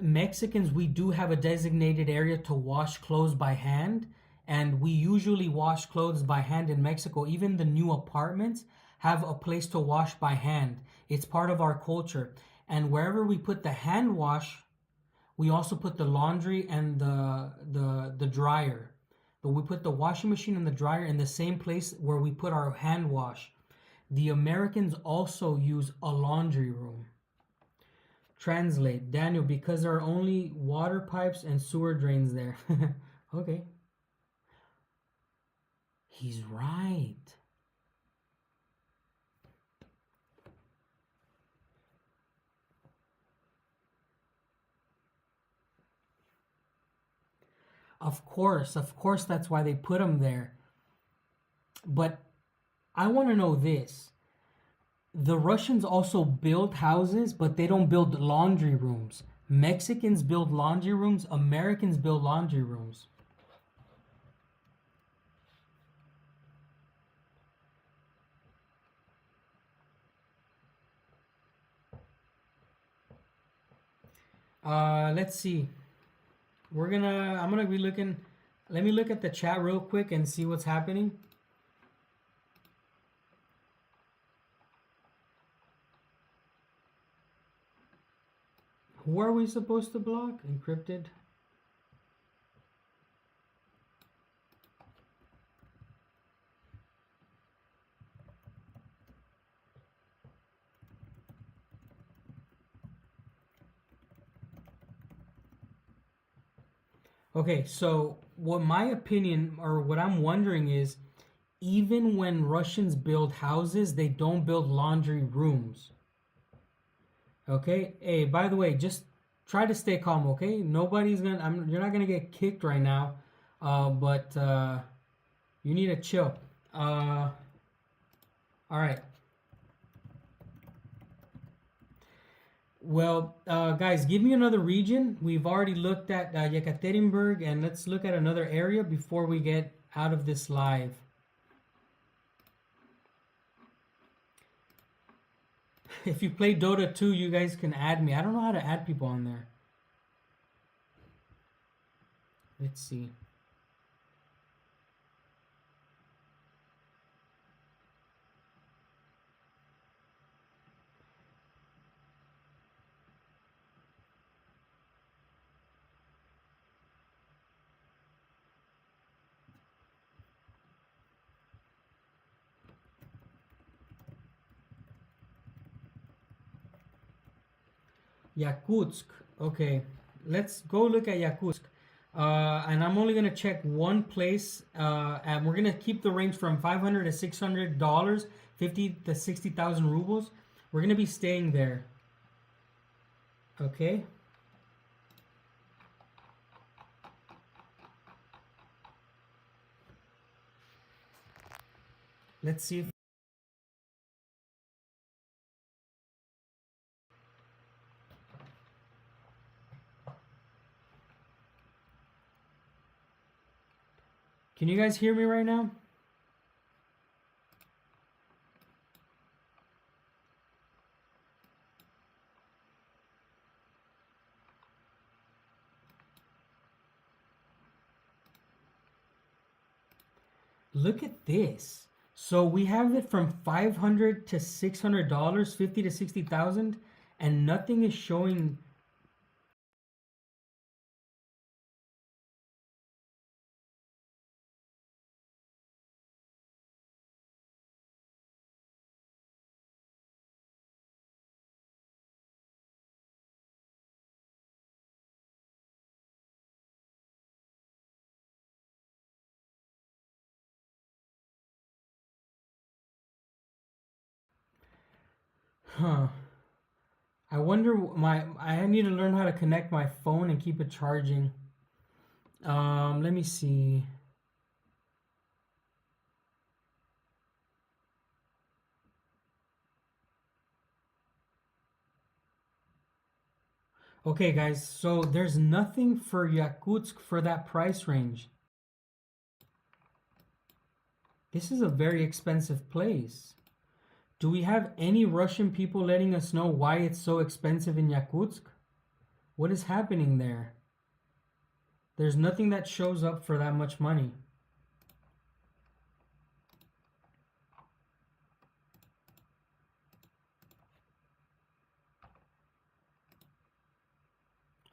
Mexicans, we do have a designated area to wash clothes by hand, and we usually wash clothes by hand in Mexico. Even the new apartments have a place to wash by hand. It's part of our culture. And wherever we put the hand wash, we also put the laundry and the dryer. But we put the washing machine and the dryer in the same place where we put our hand wash. The Americans also use a laundry room. Translate, Daniel, because there are only water pipes and sewer drains there. Okay. He's right. Of course, that's why they put them there. But I want to know this. The Russians also build houses, but they don't build laundry rooms. Mexicans build laundry rooms, Americans build laundry rooms. Let's see. I'm gonna be looking. Let me look at the chat real quick and see what's happening. Who are we supposed to block? Encrypted. Okay, so what my opinion, or what I'm wondering is, even when Russians build houses, they don't build laundry rooms. Okay? Hey, by the way, just try to stay calm, okay? Nobody's gonna, you're not gonna get kicked right now, but you need to chill. All right. Well, guys, give me another region. We've already looked at Yekaterinburg, and let's look at another area before we get out of this live. If you play Dota 2, you guys can add me. I don't know how to add people on there. Let's see. Yakutsk. Okay, let's go look at Yakutsk. And I'm only gonna check one place, and we're gonna keep the range from $500 to $600, 50 to 60,000 rubles. We're gonna be staying there. Okay. Let's see if. Can you guys hear me right now? Look at this. So we have it from $500 to $600, 50 to 60,000, and nothing is showing. Huh. I wonder I need to learn how to connect my phone and keep it charging. Let me see. Okay, guys, so there's nothing for Yakutsk for that price range. This is a very expensive place. Do we have any Russian people letting us know why it's so expensive in Yakutsk? What is happening there? There's nothing that shows up for that much money.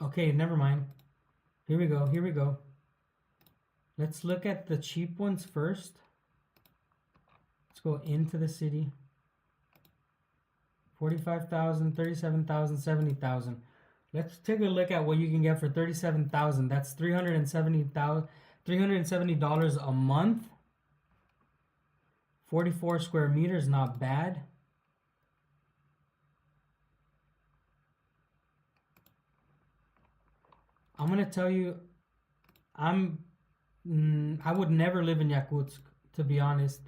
Okay, never mind. Here we go, here we go. Let's look at the cheap ones first. Let's go into the city. 45,000, 37,000, 70,000. Let's take a look at what you can get for 37,000. That's $370 a month. 44 square meters, not bad. I'm gonna tell you, I would never live in Yakutsk, to be honest.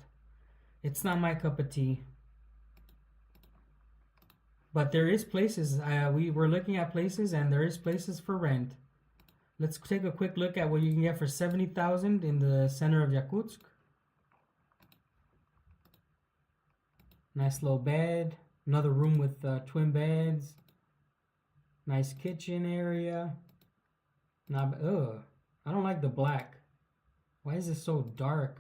It's not my cup of tea. But there is places, we were looking at places, and there is places for rent. Let's take a quick look at what you can get for 70,000 in the center of Yakutsk. Nice little bed. Another room with twin beds. Nice kitchen area. Not, ugh, I don't like the black. Why is it so dark?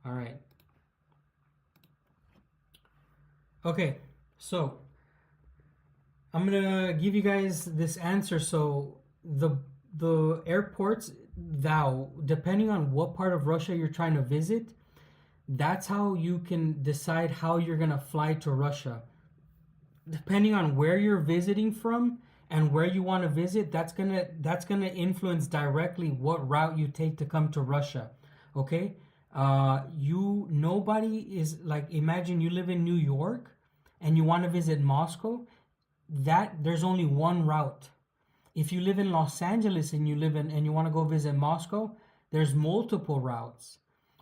All right. Okay, so I'm gonna give you guys this answer. So the airports, depending on what part of Russia you're trying to visit, that's how you can decide how you're gonna fly to Russia. Depending on where you're visiting from and where you want to visit, that's gonna influence directly what route you take to come to Russia. Okay? Nobody is like, imagine you live in New York and you want to visit Moscow, that there's only one route. If you live in Los Angeles and you want to go visit Moscow, there's multiple routes.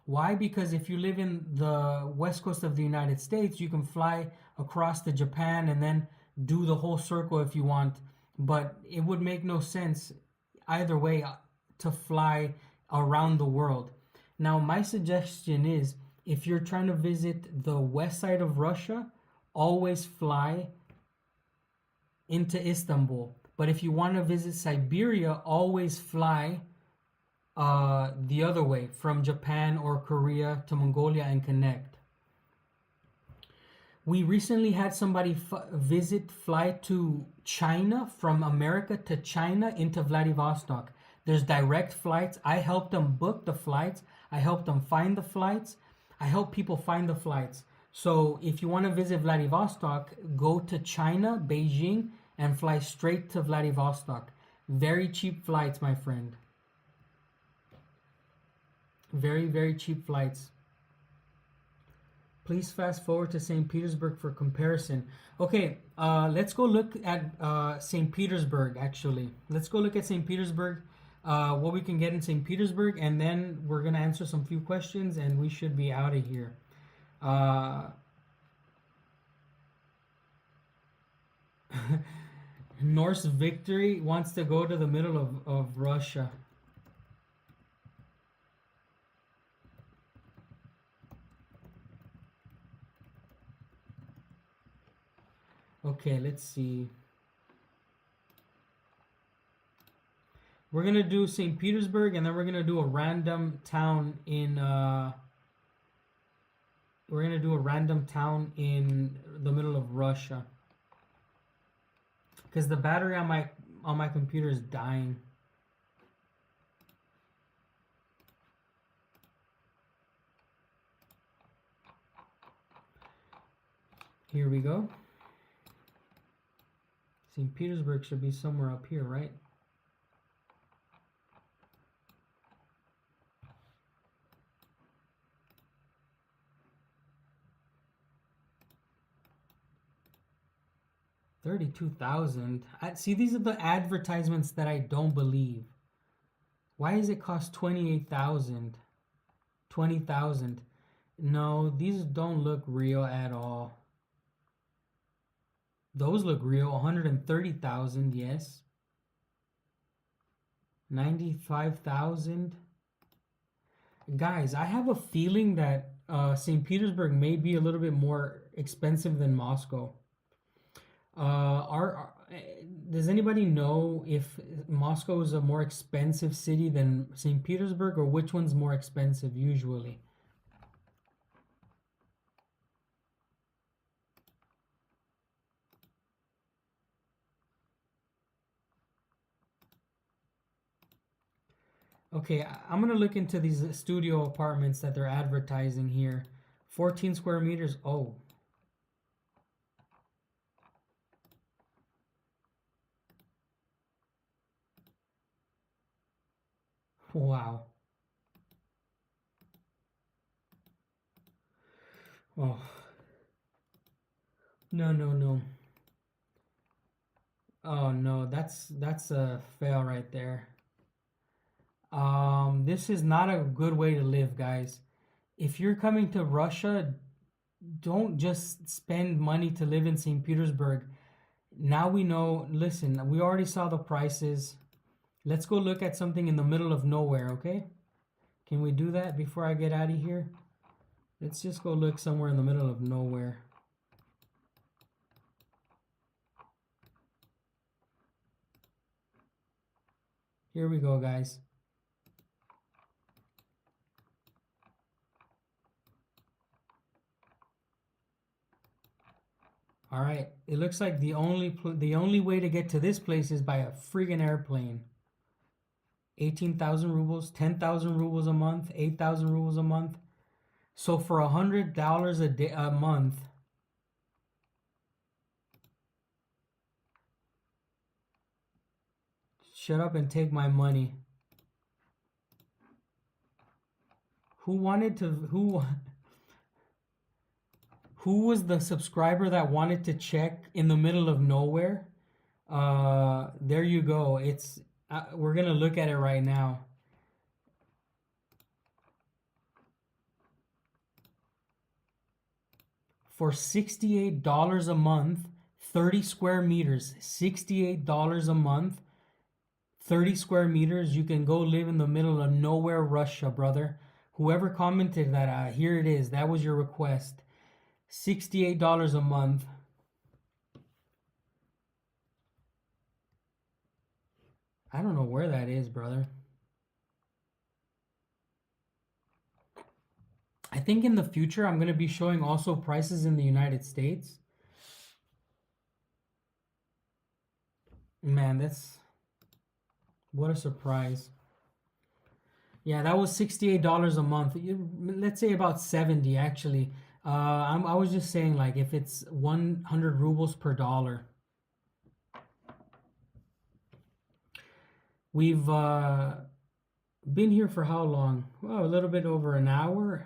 Why? Because if you live in the west coast of the United States, you can fly across to Japan and then do the whole circle if you want, but it would make no sense either way to fly around the world. Now, my suggestion is, if you're trying to visit the west side of Russia, always fly into Istanbul. But if you want to visit Siberia, always fly the other way, from Japan or Korea to Mongolia and connect. We recently had somebody fly to China, from America to China into Vladivostok. There's direct flights. I helped them book the flights. I helped them find the flights. I help people find the flights. So if you want to visit Vladivostok, go to China, Beijing, and fly straight to Vladivostok. Very cheap flights, my friend. Very, very cheap flights. Please fast forward to St. Petersburg for comparison. Okay, let's go look at St. Petersburg, actually. Let's go look at St. Petersburg, what we can get in St. Petersburg, and then we're going to answer some few questions, and we should be out of here. Norse Victory wants to go to the middle of Russia. Okay, let's see. We're gonna do St. Petersburg, and then we're gonna do a random town in the middle of Russia. Because the battery on my computer is dying. Here we go. St. Petersburg should be somewhere up here, right? $32,000. See, these are the advertisements that I don't believe. Why does it cost $28,000? $20,000. No, these don't look real at all. Those look real. 130,000, yes. 95,000. Guys, I have a feeling that St. Petersburg may be a little bit more expensive than Moscow. Does anybody know if Moscow is a more expensive city than St. Petersburg, or which one's more expensive usually? Okay, I'm gonna look into these studio apartments that they're advertising here. 14 square meters. Oh. Wow. Oh. No, no, no. Oh no, that's a fail right there. This is not a good way to live, guys. If you're coming to Russia, don't just spend money to live in St. Petersburg. Now we know, listen, we already saw the prices. Let's go look at something in the middle of nowhere, okay? Can we do that before I get out of here? Let's just go look somewhere in the middle of nowhere. Here we go, guys. All right, it looks like the only way to get to this place is by a friggin' airplane. 18,000 rubles, 10,000 rubles a month, 8,000 rubles a month. So for $100 a month, shut up and take my money. Who was the subscriber that wanted to check in the middle of nowhere? There you go. It's we're gonna look at it right now. For $68 a month, 30 square meters, $68 a month, 30 square meters, you can go live in the middle of nowhere, Russia, brother. Whoever commented that, here it is. That was your request. $68 a month. I don't know where that is, brother. I think in the future I'm going to be showing also prices in the United States. Man, what a surprise. Yeah, that was $68 a month. Let's say about 70 actually. I was just saying, like, if it's 100 rubles per dollar. We've been here for how long? Well, a little bit over an hour.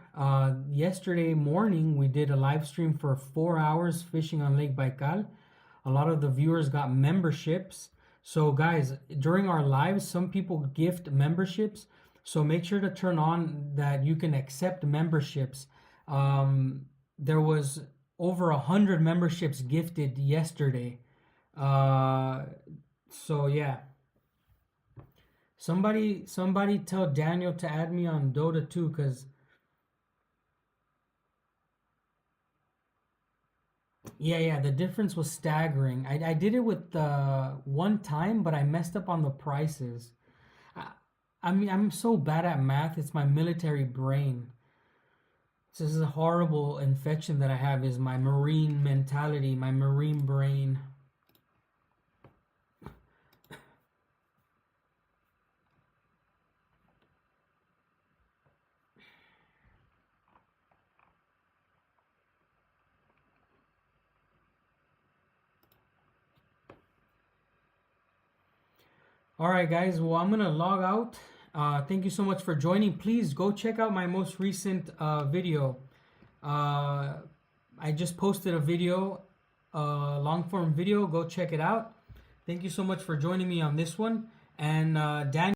Yesterday morning, we did a live stream for 4 hours fishing on Lake Baikal. A lot of the viewers got memberships. So, guys, during our lives, some people gift memberships. So make sure to turn on that you can accept memberships. There was over 100 memberships gifted yesterday. So yeah. Somebody tell Daniel to add me on Dota 2, because yeah, the difference was staggering. I did it with one time, but I messed up on the prices. I, I mean, I'm so bad at math. It's my military brain. This is a horrible infection that I have, is my marine mentality, my marine brain. All right, guys. Well, I'm gonna log out. Thank you so much for joining. Please go check out my most recent video. I just posted a video, long form video. Go check it out. Thank you so much for joining me on this one. And Daniel.